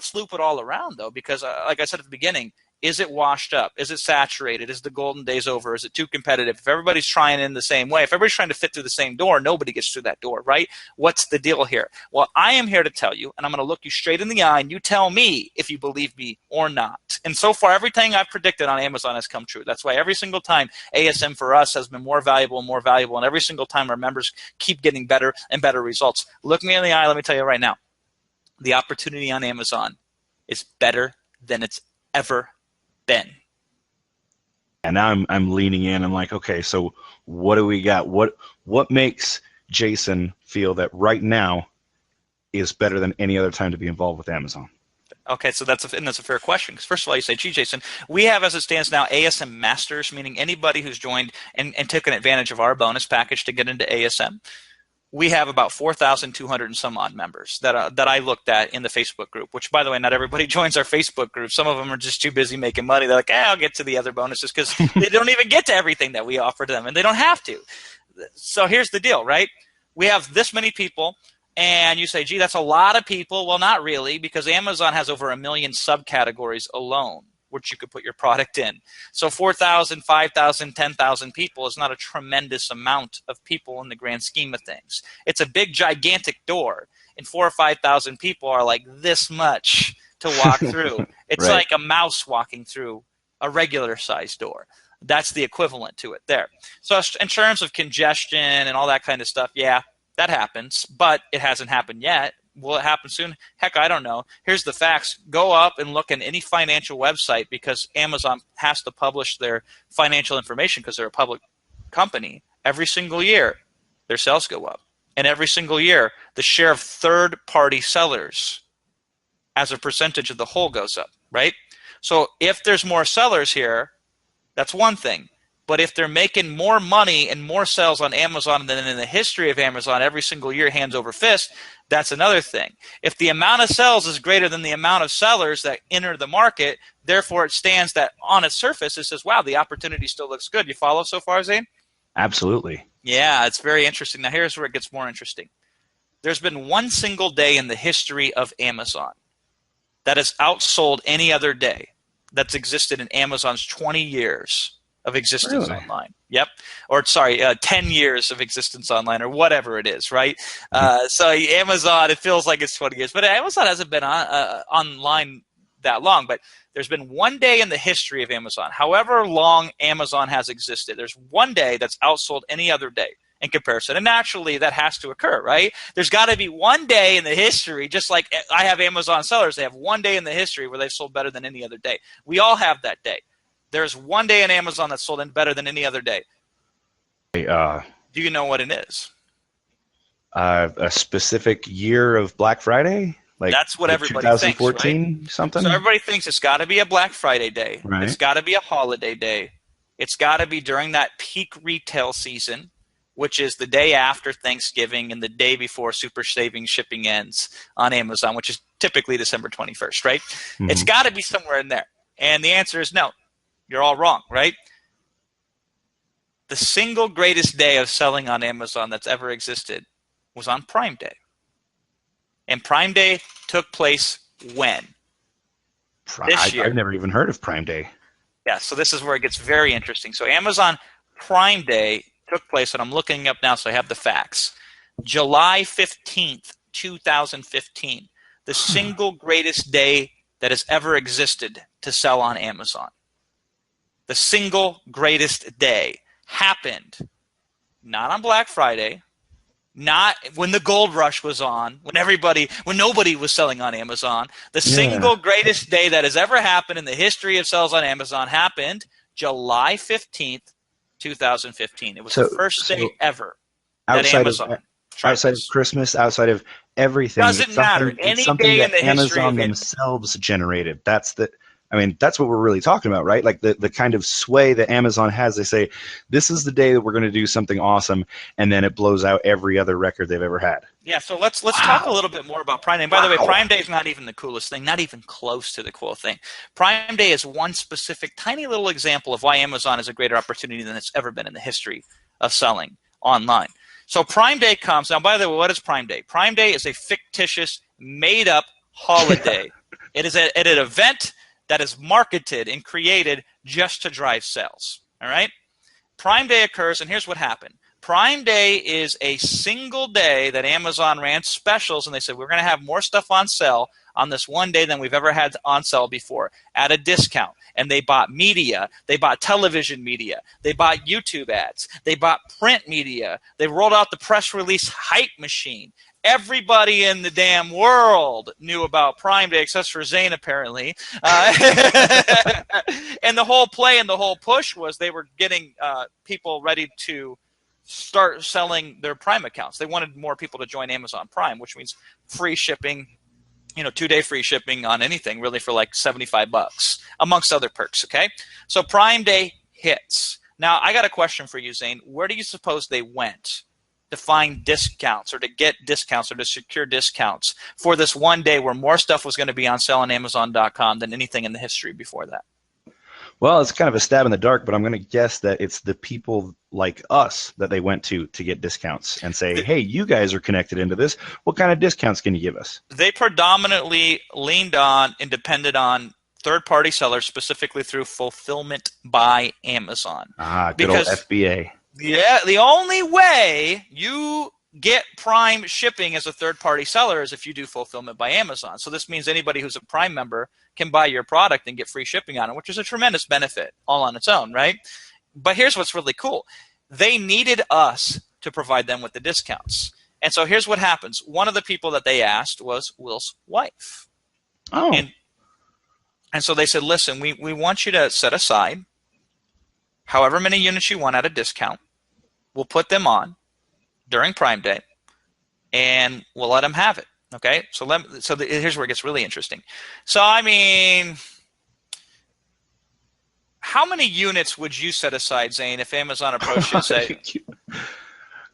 let's loop it all around, though, because like I said at the beginning, is it washed up? Is it saturated? Is the golden days over? Is it too competitive? If everybody's trying in the same way, if everybody's trying to fit through the same door, nobody gets through that door, right? What's the deal here? Well, I am here to tell you, and I'm going to look you straight in the eye, and you tell me if you believe me or not. And so far, everything I've predicted on Amazon has come true. That's why every single time ASM for us has been more valuable and more valuable, and every single time our members keep getting better and better results. Look me in the eye, let me tell you right now, the opportunity on Amazon is better than it's ever been. And now I'm leaning in. I'm like, okay, so what do we got? What makes Jason feel that right now is better than any other time to be involved with Amazon? Okay, so that's a fair question. Because first of all, you say, gee, Jason, we have as it stands now ASM Masters, meaning anybody who's joined and taken advantage of our bonus package to get into ASM. We have about 4,200 and some odd members that I looked at in the Facebook group, which, by the way, not everybody joins our Facebook group. Some of them are just too busy making money. They're like, I'll get to the other bonuses, because they don't even get to everything that we offer to them, and they don't have to. So here's the deal, right? We have this many people, and you say, gee, that's a lot of people. Well, not really, because Amazon has over 1 million subcategories alone, which you could put your product in. So 4,000, 5,000, 10,000 people is not a tremendous amount of people in the grand scheme of things. It's a big, gigantic door, and 4,000 or 5,000 people are like this much to walk through. It's right. like a mouse walking through a regular size door. That's the equivalent to it there. So in terms of congestion and all that kind of stuff, yeah, that happens, but it hasn't happened yet. Will it happen soon? Heck, I don't know. Here's the facts. Go up and look at any financial website, because Amazon has to publish their financial information because they're a public company. Every single year, their sales go up. And every single year, the share of third-party sellers as a percentage of the whole goes up, right? So if there's more sellers here, that's one thing. But if they're making more money and more sales on Amazon than in the history of Amazon every single year, hands over fist, that's another thing. If the amount of sales is greater than the amount of sellers that enter the market, therefore it stands that on its surface, it says, wow, the opportunity still looks good. You follow so far, Zane? Absolutely. Yeah, it's very interesting. Now here's where it gets more interesting. There's been one single day in the history of Amazon that has outsold any other day that's existed in Amazon's 20 years of existence online. Yep. Or sorry, 10 years of existence online, or whatever it is, right? So Amazon, it feels like it's 20 years, but Amazon hasn't been online that long. But there's been one day in the history of Amazon, however long Amazon has existed, there's one day that's outsold any other day in comparison. And naturally, that has to occur, right? There's got to be one day in the history, just like I have Amazon sellers, they have one day in the history where they've sold better than any other day. We all have that day. There's one day in Amazon that's sold in better than any other day. Do you know what it is? A specific year of Black Friday? Like that's what everybody 2014 thinks, right? Something? So everybody thinks it's got to be a Black Friday day. Right. It's got to be a holiday day. It's got to be during that peak retail season, which is the day after Thanksgiving and the day before Super Savings shipping ends on Amazon, which is typically December 21st, right? Mm-hmm. It's got to be somewhere in there. And the answer is no. You're all wrong, right? The single greatest day of selling on Amazon that's ever existed was on Prime Day. And Prime Day took place when? This year. I've never even heard of Prime Day. Yeah, so this is where it gets very interesting. So Amazon Prime Day took place, and I'm looking up now so I have the facts. July 15th, 2015. The single greatest day that has ever existed to sell on Amazon. The single greatest day happened not on Black Friday, not when the gold rush was on, when nobody was selling on Amazon. The single greatest day that has ever happened in the history of sales on Amazon happened July 15th, 2015. It was the first day ever that Amazon. Outside of Christmas, outside of everything. Doesn't matter. Any day in the history of Amazon themselves generated. That's what we're really talking about, right? Like the kind of sway that Amazon has. They say, this is the day that we're going to do something awesome, and then it blows out every other record they've ever had. Yeah, so let's talk a little bit more about Prime Day. And by the way, Prime Day is not even the coolest thing, not even close to the cool thing. Prime Day is one specific tiny little example of why Amazon is a greater opportunity than it's ever been in the history of selling online. So Prime Day comes. Now, by the way, what is Prime Day? Prime Day is a fictitious, made-up holiday It is at an event that is marketed and created just to drive sales. All right? Prime Day occurs, and here's what happened. Prime Day is a single day that Amazon ran specials, and they said, we're going to have more stuff on sale on this one day than we've ever had on sale before at a discount. And they bought media. They bought television media. They bought YouTube ads. They bought print media. They rolled out the press release hype machine. Everybody in the damn world knew about Prime Day, except for Zane, apparently. And the whole play and the whole push was they were getting people ready to start selling their Prime accounts. They wanted more people to join Amazon Prime, which means free shipping, 2-day free shipping on anything, really, for like $75, amongst other perks, okay? So Prime Day hits. Now, I got a question for you, Zane. Where do you suppose they went to find discounts or to get discounts or to secure discounts for this one day where more stuff was going to be on sale on Amazon.com than anything in the history before that? Well, it's kind of a stab in the dark, but I'm going to guess that it's the people like us that they went to get discounts and say, hey, you guys are connected into this. What kind of discounts can you give us? They predominantly leaned on and depended on third-party sellers, specifically through Fulfillment by Amazon. Good old FBA. Yeah, the only way you get Prime shipping as a third-party seller is if you do Fulfillment by Amazon. So this means anybody who's a Prime member can buy your product and get free shipping on it, which is a tremendous benefit all on its own, right? But here's what's really cool. They needed us to provide them with the discounts. And so here's what happens. One of the people that they asked was Will's wife. Oh. And so they said, listen, we want you to set aside however many units you want at a discount. We'll put them on during Prime Day, and we'll let them have it. Okay, so here's where it gets really interesting. So, I mean, how many units would you set aside, Zane, if Amazon approached you and say,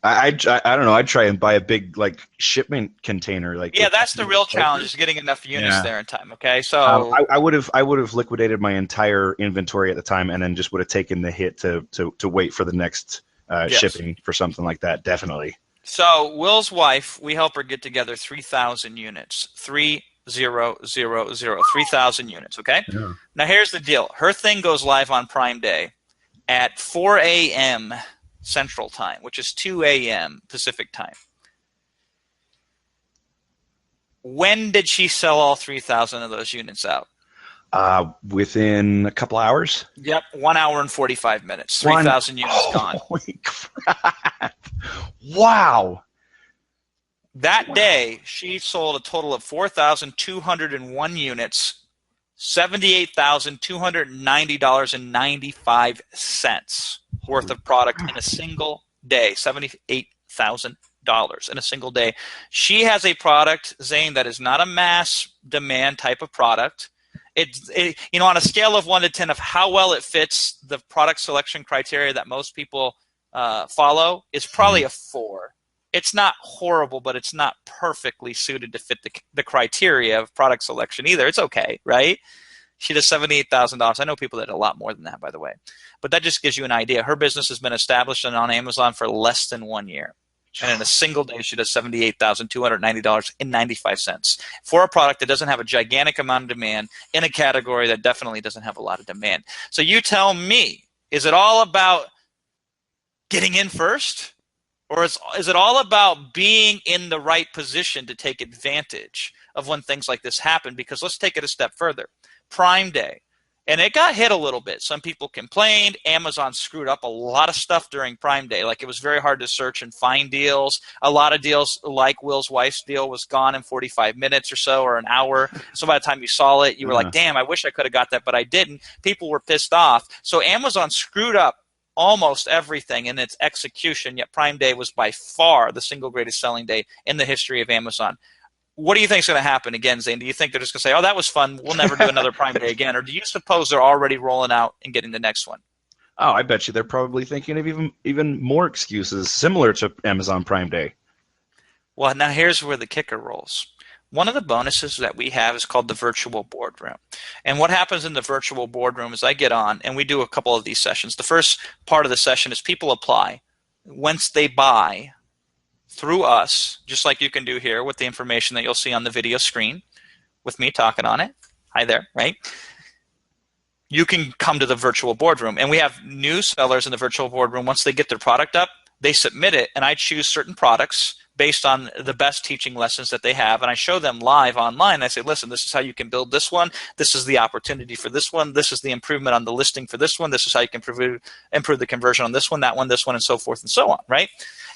I don't know. I'd try and buy a big shipment container. Yeah, that's the real challenge, is getting enough units there in time. Okay, so I would have liquidated my entire inventory at the time, and then just would have taken the hit to wait for the next shipping for something like that. Definitely. So Will's wife, we help her get together 3,000 units. 3,000 units. Okay. Yeah. Now here's the deal. Her thing goes live on Prime Day at 4 a.m. Central Time, which is 2 a.m. Pacific Time. When did she sell all 3,000 of those units out? Within a couple hours. Yep, 1 hour and 45 minutes. 3,000 units gone. Holy crap! Wow. That day, she sold a total of 4,201 units, $78,290.95 worth of product in a single day. $78,000 in a single day. She has a product, Zane, that is not a mass demand type of product. On a scale of 1 to 10 of how well it fits the product selection criteria that most people follow, is probably a 4. It's not horrible, but it's not perfectly suited to fit the criteria of product selection either. It's okay, right? She does $78,000. I know people that do a lot more than that, by the way. But that just gives you an idea. Her business has been established and on Amazon for less than 1 year. And in a single day, she does $78,290.95 for a product that doesn't have a gigantic amount of demand in a category that definitely doesn't have a lot of demand. So you tell me, is it all about getting in first? Or is it all about being in the right position to take advantage of when things like this happen? Because let's take it a step further. Prime Day. And it got hit a little bit. Some people complained. Amazon screwed up a lot of stuff during Prime Day. Like, it was very hard to search and find deals. A lot of deals, like Will's wife's deal, was gone in 45 minutes or so, or an hour. So by the time you saw it, you were like, damn, I wish I could have got that, but I didn't. People were pissed off. So Amazon screwed up almost everything in its execution, yet Prime Day was by far the single greatest selling day in the history of Amazon. What do you think is going to happen again, Zane? Do you think they're just going to say, oh, that was fun, we'll never do another Prime Day again? Or do you suppose they're already rolling out and getting the next one? Oh, I bet you they're probably thinking of even more excuses similar to Amazon Prime Day. Well, now here's where the kicker rolls. One of the bonuses that we have is called the virtual boardroom. And what happens in the virtual boardroom is I get on, and we do a couple of these sessions. The first part of the session is people apply. Once they buy through us, just like you can do here with the information that you'll see on the video screen with me talking on it, Hi there, right? You can come to the virtual boardroom. And we have new sellers in the virtual boardroom. Once they get their product up, they submit it, and I choose certain products based on the best teaching lessons that they have, and I show them live online. I say, listen, this is how you can build this one. This is the opportunity for this one. This is the improvement on the listing for this one. This is how you can improve the conversion on this one, and so forth and so on, right?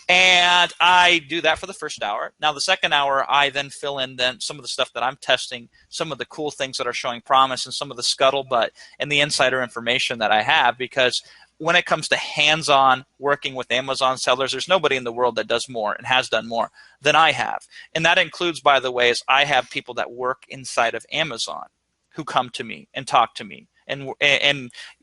And I do that for the first hour. Now, the second hour, I then fill in some of the stuff that I'm testing, some of the cool things that are showing promise, and some of the scuttlebutt and the insider information that I have, because when it comes to hands-on working with Amazon sellers, there's nobody in the world that does more and has done more than I have. And that includes, by the way, is I have people that work inside of Amazon who come to me and talk to me, and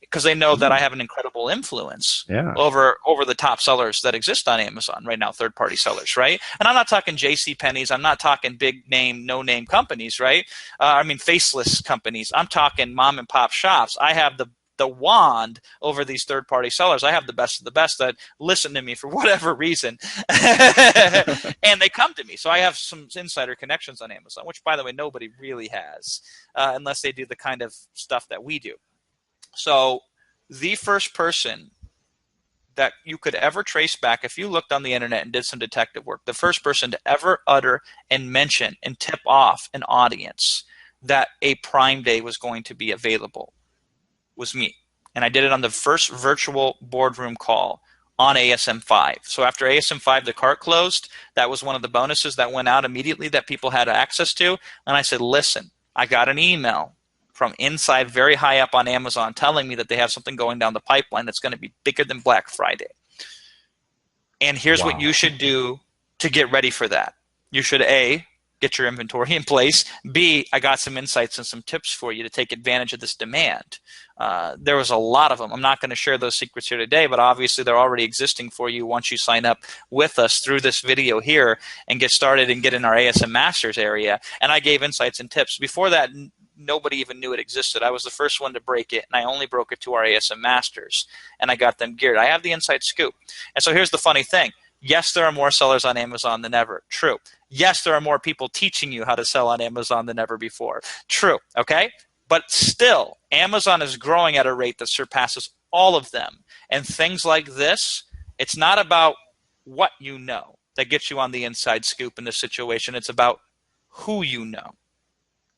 because they know that I have an incredible influence over the top sellers that exist on Amazon right now, third-party sellers, right? And I'm not talking J.C. Penney's. I'm not talking big-name, no-name companies, right? Faceless companies. I'm talking mom-and-pop shops. I have the wand over these third-party sellers. I have the best of the best that listen to me for whatever reason, and they come to me. So I have some insider connections on Amazon, which, by the way, nobody really has unless they do the kind of stuff that we do. So the first person that you could ever trace back, if you looked on the internet and did some detective work, the first person to ever utter and mention and tip off an audience that a Prime Day was going to be available was me. And I did it on the first virtual boardroom call on ASM 5. So after ASM 5, the cart closed. That was one of the bonuses that went out immediately that people had access to. And I said, listen, I got an email from inside very high up on Amazon telling me that they have something going down the pipeline that's going to be bigger than Black Friday. And here's what you should do to get ready for that. You should, A, get your inventory in place. B, I got some insights and some tips for you to take advantage of this demand. There was a lot of them. I'm not going to share those secrets here today, but obviously they're already existing for you once you sign up with us through this video here and get started and get in our ASM Masters area. And I gave insights and tips. Before that, nobody even knew it existed. I was the first one to break it, and I only broke it to our ASM Masters, and I got them geared. I have the inside scoop. And so here's the funny thing. Yes, there are more sellers on Amazon than ever. True. Yes, there are more people teaching you how to sell on Amazon than ever before. True. Okay? But still, Amazon is growing at a rate that surpasses all of them. And things like this, it's not about what you know that gets you on the inside scoop in this situation. It's about who you know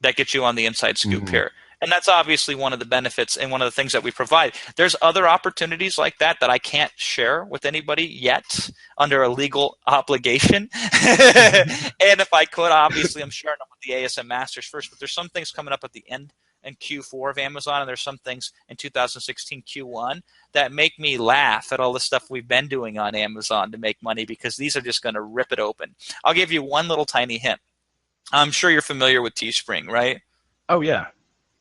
that gets you on the inside scoop here. And that's obviously one of the benefits and one of the things that we provide. There's other opportunities like that that I can't share with anybody yet under a legal obligation. And if I could, obviously, I'm sharing them with the ASM Masters first. But there's some things coming up at the end in Q4 of Amazon, and there's some things in 2016 Q1 that make me laugh at all the stuff we've been doing on Amazon to make money, because these are just going to rip it open. I'll give you one little tiny hint. I'm sure you're familiar with Teespring, right? Oh, yeah.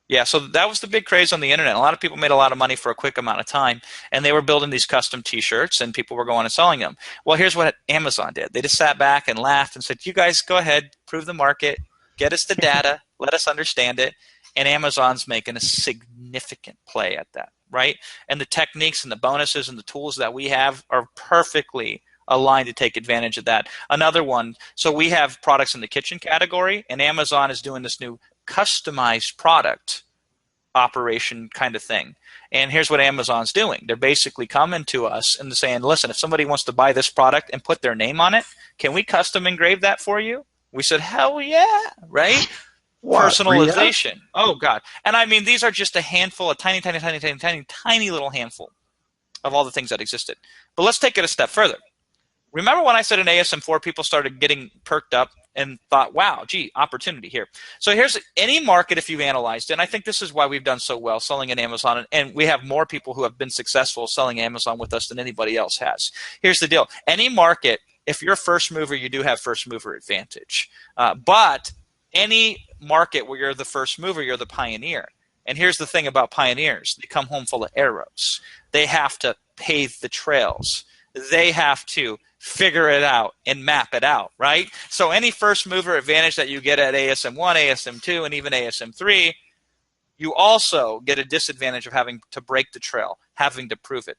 Yeah, so that was the big craze on the internet. A lot of people made a lot of money for a quick amount of time, and they were building these custom T-shirts, and people were going and selling them. Well, here's what Amazon did. They just sat back and laughed and said, you guys go ahead, prove the market, get us the data, let us understand it, and Amazon's making a significant play at that, right? And the techniques and the bonuses and the tools that we have are perfectly aligned to take advantage of that. Another one, so we have products in the kitchen category, and Amazon is doing this new customized product operation kind of thing. And here's what Amazon's doing. They're basically coming to us and saying, listen, if somebody wants to buy this product and put their name on it, can we custom engrave that for you? We said, hell yeah, right? What? Personalization. Oh, God. And I mean, these are just a handful, a tiny little handful of all the things that existed. But let's take it a step further. Remember when I said in ASM4, people started getting perked up and thought, wow, gee, opportunity here. So here's any market, if you've analyzed it, and I think this is why we've done so well selling in Amazon, and we have more people who have been successful selling Amazon with us than anybody else has. Here's the deal. Any market, if you're a first mover, you do have first mover advantage. But any market where you're the first mover, you're the pioneer. And here's the thing about pioneers. They come home full of arrows. They have to pave the trails. They have to figure it out and map it out, right? So any first mover advantage that you get at ASM 1, ASM 2, and even ASM 3, you also get a disadvantage of having to break the trail, having to prove it.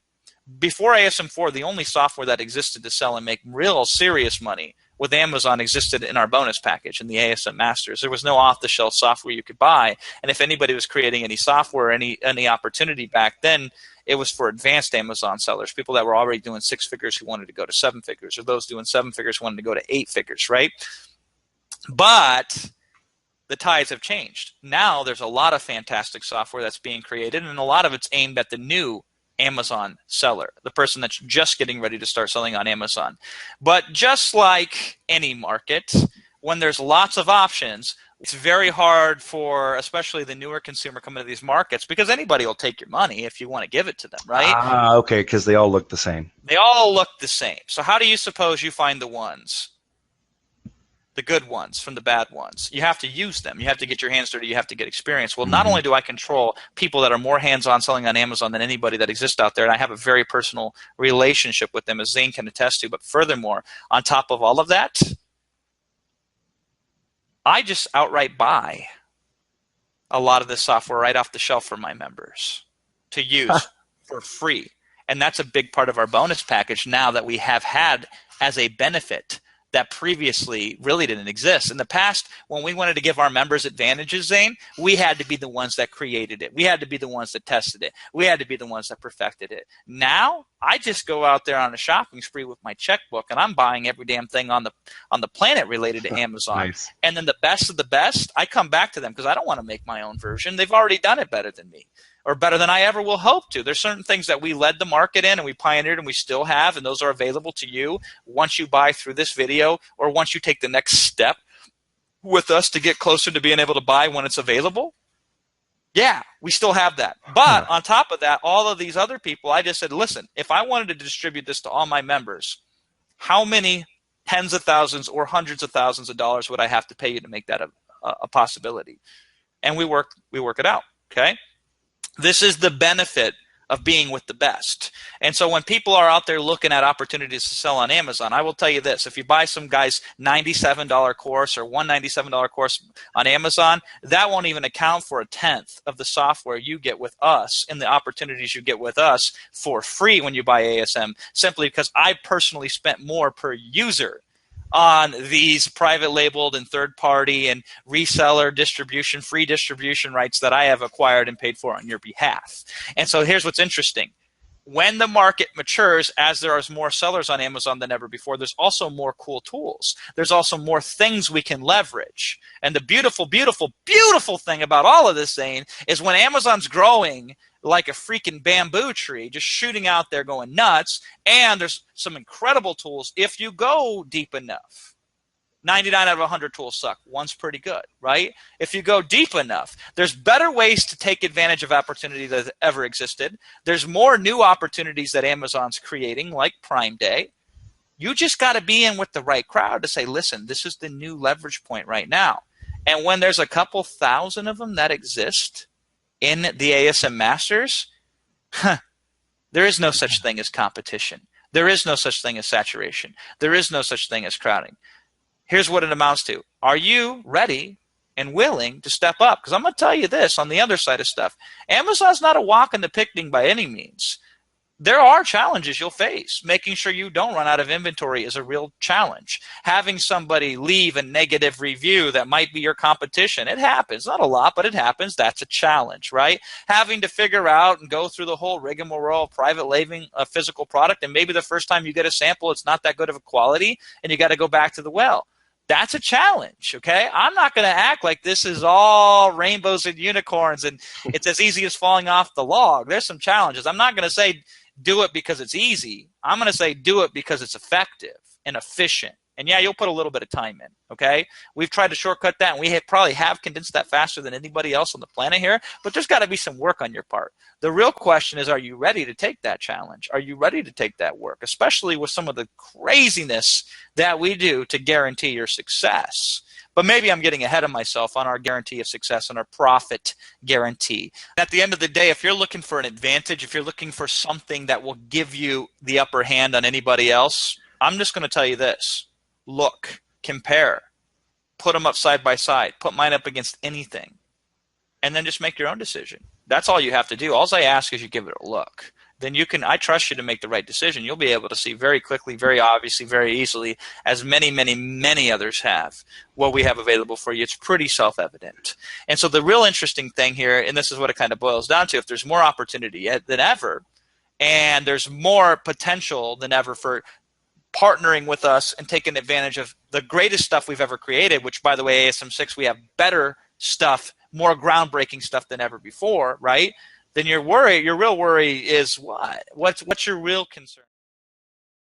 Before ASM 4, the only software that existed to sell and make real serious money with Amazon existed in our bonus package in the ASM Masters. There was no off-the-shelf software you could buy, and if anybody was creating any software, any opportunity back then, it was for advanced Amazon sellers, people that were already doing 6 figures who wanted to go to 7 figures, or those doing 7 figures who wanted to go to 8 figures, right? But the tides have changed. Now there's a lot of fantastic software that's being created, and a lot of it's aimed at the new Amazon seller, the person that's just getting ready to start selling on Amazon. But just like any market, when there's lots of options, it's very hard for especially the newer consumer coming to these markets, because anybody will take your money if you want to give it to them, right? Ah, okay, because they all look the same. They all look the same. So how do you suppose you find the ones? The good ones from the bad ones. You have to use them. You have to get your hands dirty. You have to get experience. Well, not only do I control people that are more hands-on selling on Amazon than anybody that exists out there, and I have a very personal relationship with them, as Zane can attest to, but furthermore, on top of all of that, I just outright buy a lot of this software right off the shelf for my members to use for free. And that's a big part of our bonus package now that we have had as a benefit that previously really didn't exist. In the past, when we wanted to give our members advantages, Zane, we had to be the ones that created it. We had to be the ones that tested it. We had to be the ones that perfected it. Now, I just go out there on a shopping spree with my checkbook, and I'm buying every damn thing on the planet related to Amazon. Nice. And then the best of the best, I come back to them because I don't want to make my own version. They've already done it better than me, or better than I ever will hope to. There's certain things that we led the market in and we pioneered and we still have, and those are available to you once you buy through this video or once you take the next step with us to get closer to being able to buy when it's available. Yeah, we still have that. But on top of that, all of these other people, I just said, listen, if I wanted to distribute this to all my members, how many tens of thousands or hundreds of thousands of dollars would I have to pay you to make that a possibility? And we work it out, okay? This is the benefit of being with the best. And so when people are out there looking at opportunities to sell on Amazon, I will tell you this. If you buy some guy's $97 course or $197 course on Amazon, that won't even account for a tenth of the software you get with us and the opportunities you get with us for free when you buy ASM, simply because I personally spent more per user on these private labeled and third party and reseller distribution, free distribution rights that I have acquired and paid for on your behalf. And so here's what's interesting. When the market matures, as there are more sellers on Amazon than ever before, there's also more cool tools. There's also more things we can leverage. And the beautiful, beautiful, beautiful thing about all of this, Zane, is when Amazon's growing like a freaking bamboo tree, just shooting out there going nuts, and there's some incredible tools if you go deep enough. 99 out of 100 tools suck. One's pretty good, right? If you go deep enough, there's better ways to take advantage of opportunity that ever existed. There's more new opportunities that Amazon's creating, like Prime Day. You just got to be in with the right crowd to say, listen, this is the new leverage point right now. And when there's a couple thousand of them that exist in the ASM Masters, there is no such thing as competition. There is no such thing as saturation. There is no such thing as crowding. Here's what it amounts to. Are you ready and willing to step up? Because I'm going to tell you this on the other side of stuff. Amazon's not a walk in the picnic by any means. There are challenges you'll face. Making sure you don't run out of inventory is a real challenge. Having somebody leave a negative review that might be your competition, it happens. Not a lot, but it happens. That's a challenge, right? Having to figure out and go through the whole rigmarole of private labeling a physical product, and maybe the first time you get a sample, it's not that good of a quality, and you got to go back to the well. That's a challenge, okay? I'm not going to act like this is all rainbows and unicorns and it's as easy as falling off the log. There's some challenges. I'm not going to say do it because it's easy. I'm going to say do it because it's effective and efficient. And yeah, you'll put a little bit of time in, okay? We've tried to shortcut that, and we probably have condensed that faster than anybody else on the planet here, but there's got to be some work on your part. The real question is, are you ready to take that challenge? Are you ready to take that work, especially with some of the craziness that we do to guarantee your success? But maybe I'm getting ahead of myself on our guarantee of success and our profit guarantee. At the end of the day, if you're looking for an advantage, if you're looking for something that will give you the upper hand on anybody else, I'm just going to tell you this. Look, compare, put them up side by side, put mine up against anything, and then just make your own decision. That's all you have to do. All I ask is you give it a look. then I trust you to make the right decision. You'll be able to see very quickly, very obviously, very easily, as many, many, many others have, what we have available for you. It's pretty self-evident. And so the real interesting thing here, and this is what it kind of boils down to, if there's more opportunity than ever, and there's more potential than ever for partnering with us and taking advantage of the greatest stuff we've ever created, which, by the way, ASM6, we have better stuff, more groundbreaking stuff than ever before, right? Then your real worry is what? What's your real concern?